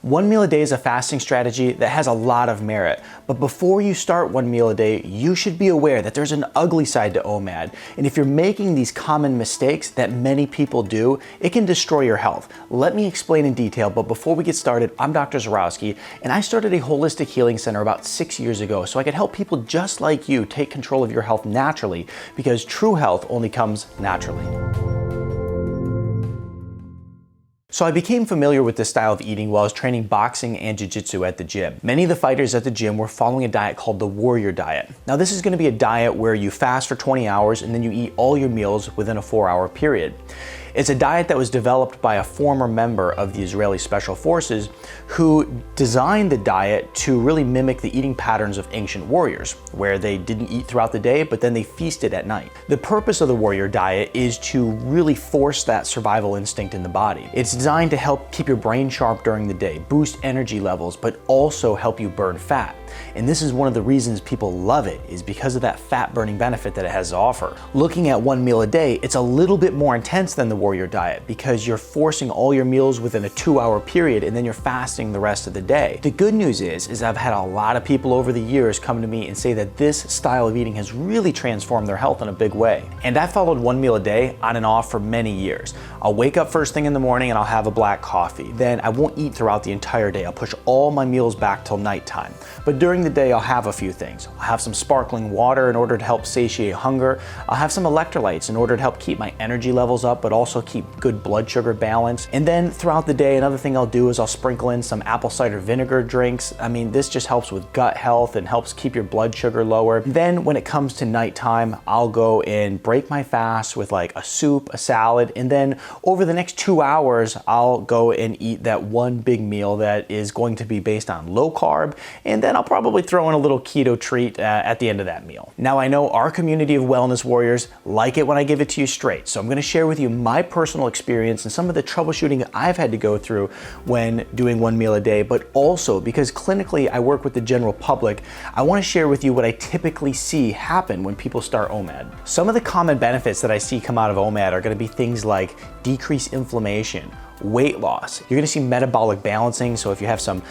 One meal a day is a fasting strategy that has a lot of merit, but before you start one meal a day, you should be aware that there's an ugly side to OMAD, and if you're making these common mistakes that many people do, it can destroy your health. Let me explain in detail, but before we get started, I'm Dr. Zyrowski, and I started a holistic healing center about 6 years ago so I could help people just like you take control of your health naturally, because true health only comes naturally. So I became familiar with this style of eating while I was training boxing and jiu-jitsu at the gym. Many of the fighters at the gym were following a diet called the warrior diet. Now this is going to be a diet where you fast for 20 hours and then you eat all your meals within a 4-hour period. It's a diet that was developed by a former member of the Israeli Special Forces who designed the diet to really mimic the eating patterns of ancient warriors, where they didn't eat throughout the day, but then they feasted at night. The purpose of the warrior diet is to really force that survival instinct in the body. It's designed to help keep your brain sharp during the day, boost energy levels, but also help you burn fat. And this is one of the reasons people love it, is because of that fat burning benefit that it has to offer. Looking at one meal a day, it's a little bit more intense than the warrior diet because you're forcing all your meals within a 2-hour period and then you're fasting the rest of the day. The good news is I've had a lot of people over the years come to me and say that this style of eating has really transformed their health in a big way. And I followed one meal a day on and off for many years. I'll wake up first thing in the morning and I'll have a black coffee. Then I won't eat throughout the entire day. I'll push all my meals back till nighttime. But during the day, I'll have a few things. I'll have some sparkling water in order to help satiate hunger. I'll have some electrolytes in order to help keep my energy levels up, but also keep good blood sugar balance. And then throughout the day, another thing I'll do is I'll sprinkle in some apple cider vinegar drinks. I mean, this just helps with gut health and helps keep your blood sugar lower. Then when it comes to nighttime, I'll go and break my fast with like a soup, a salad, and then over the next 2 hours, I'll go and eat that one big meal that is going to be based on low carb, and then I'll probably throw in a little keto treat at the end of that meal. Now I know our community of wellness warriors like it when I give it to you straight, so I'm going to share with you my personal experience and some of the troubleshooting I've had to go through when doing one meal a day, but also because clinically I work with the general public, I want to share with you what I typically see happen when people start OMAD. Some of the common benefits that I see come out of OMAD are going to be things like decreased inflammation, weight loss. You're gonna see metabolic balancing. So if you have some,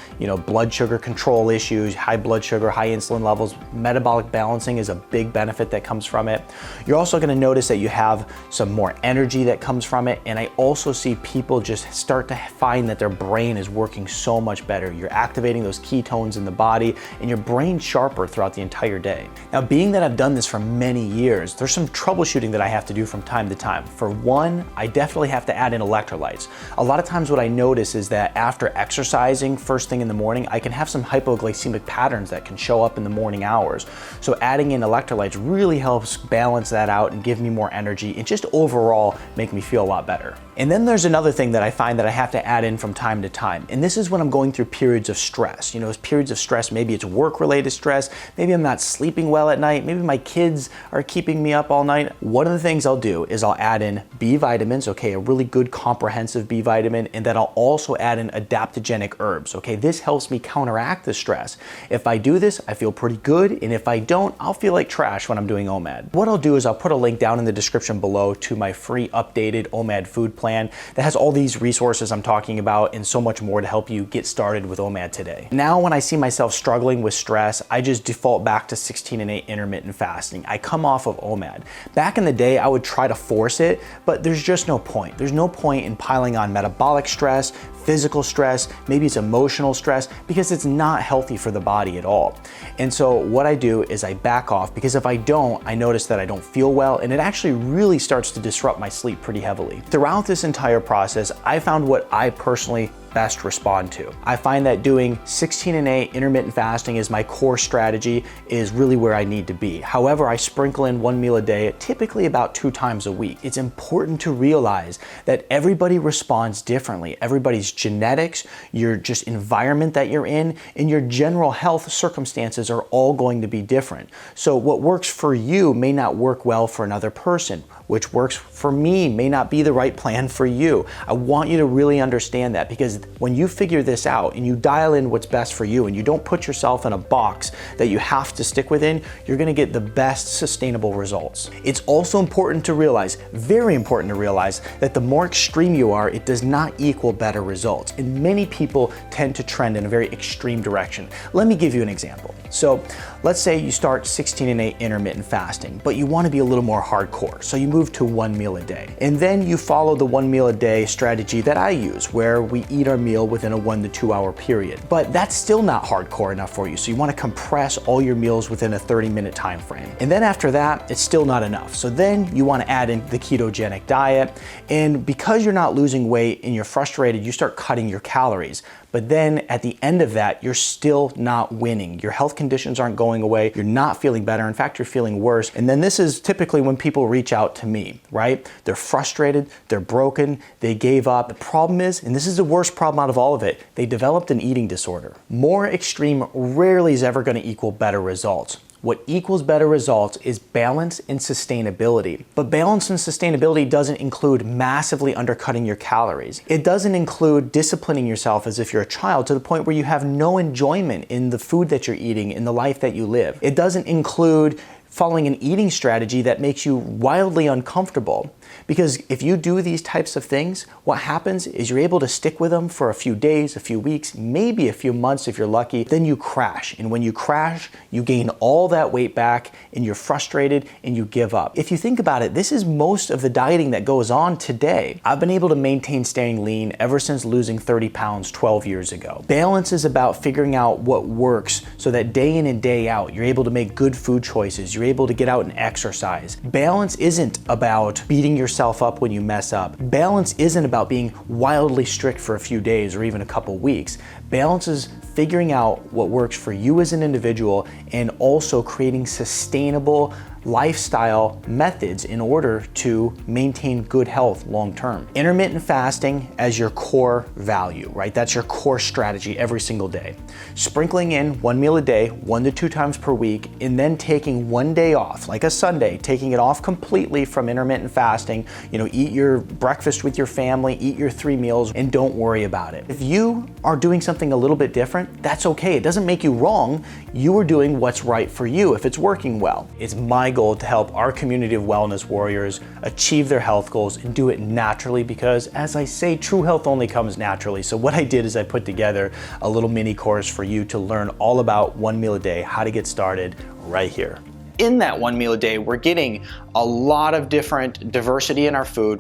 blood sugar control issues, high blood sugar, high insulin levels, metabolic balancing is a big benefit that comes from it. You're also gonna notice that you have some more energy that comes from it. And I also see people just start to find that their brain is working so much better. You're activating those ketones in the body and your brain's sharper throughout the entire day. Now, being that I've done this for many years, there's some troubleshooting that I have to do from time to time. For one, I definitely have to add in electrolytes. A lot of times what I notice is that after exercising first thing in the morning, I can have some hypoglycemic patterns that can show up in the morning hours. So adding in electrolytes really helps balance that out and give me more energy and just overall make me feel a lot better. And then there's another thing that I find that I have to add in from time to time. And this is when I'm going through periods of stress. Periods of stress, maybe it's work-related stress, maybe I'm not sleeping well at night, maybe my kids are keeping me up all night. One of the things I'll do is I'll add in B vitamins, okay, a really good comprehensive B vitamin, and then I'll also add in adaptogenic herbs, okay? This helps me counteract the stress. If I do this, I feel pretty good, and if I don't, I'll feel like trash when I'm doing OMAD. What I'll do is I'll put a link down in the description below to my free updated OMAD food plan that has all these resources I'm talking about and so much more to help you get started with OMAD today. Now, when I see myself struggling with stress, I just default back to 16-8 intermittent fasting. I come off of OMAD. Back in the day, I would try to force it, but there's just no point. There's no point in piling on metabolic stress, physical stress, maybe it's emotional stress, because it's not healthy for the body at all. And so what I do is I back off, because if I don't, I notice that I don't feel well, and it actually really starts to disrupt my sleep pretty heavily. Throughout this entire process, I found what I personally best respond to. I find that doing 16-8 intermittent fasting is my core strategy, is really where I need to be. However, I sprinkle in one meal a day, typically about 2 times a week. It's important to realize that everybody responds differently. Everybody's genetics, your just environment that you're in, and your general health circumstances are all going to be different. So what works for you may not work well for another person. Which works for me may not be the right plan for you. I want you to really understand that, because is when you figure this out and you dial in what's best for you and you don't put yourself in a box that you have to stick within, you're gonna get the best sustainable results. It's also important to realize, very important to realize, that the more extreme you are, it does not equal better results. And many people tend to trend in a very extreme direction. Let me give you an example. So let's say you start 16-8 intermittent fasting, but you want to be a little more hardcore. So you move to 1 meal a day. And then you follow the 1 meal a day strategy that I use, where we eat our meal within a 1 to 2 hour period. But that's still not hardcore enough for you. So you want to compress all your meals within a 30-minute time frame. And then after that, it's still not enough. So then you want to add in the ketogenic diet. And because you're not losing weight and you're frustrated, you start cutting your calories. But then at the end of that, you're still not winning. Your health conditions aren't going away. You're not feeling better. In fact, you're feeling worse. And then this is typically when people reach out to me, right? They're frustrated, they're broken, they gave up. The problem is, and this is the worst problem out of all of it, they developed an eating disorder. More extreme rarely is ever going to equal better results. What equals better results is balance and sustainability. But balance and sustainability doesn't include massively undercutting your calories. It doesn't include disciplining yourself as if you're a child to the point where you have no enjoyment in the food that you're eating, in the life that you live. It doesn't include following an eating strategy that makes you wildly uncomfortable. Because if you do these types of things, what happens is you're able to stick with them for a few days, a few weeks, maybe a few months if you're lucky, then you crash. And when you crash, you gain all that weight back and you're frustrated and you give up. If you think about it, this is most of the dieting that goes on today. I've been able to maintain staying lean ever since losing 30 pounds 12 years ago. Balance is about figuring out what works so that day in and day out, you're able to make good food choices. You're able to get out and exercise. Balance isn't about beating yourself up when you mess up. Balance isn't about being wildly strict for a few days or even a couple weeks. Balance is figuring out what works for you as an individual and also creating sustainable lifestyle methods in order to maintain good health long term. Intermittent fasting as your core value, right? That's your core strategy every single day. Sprinkling in 1 meal a day, 1 to 2 times per week, and then taking 1 day off, like a Sunday, taking it off completely from intermittent fasting. Eat your breakfast with your family, eat your 3 meals, and don't worry about it. If you are doing something a little bit different, that's okay. It doesn't make you wrong. You are doing what's right for you if it's working well. It's my goal to help our community of wellness warriors achieve their health goals and do it naturally because, as I say, true health only comes naturally. So what I did is I put together a little mini course for you to learn all about 1 meal a day, how to get started right here. In that 1 meal a day, we're getting a lot of different diversity in our food.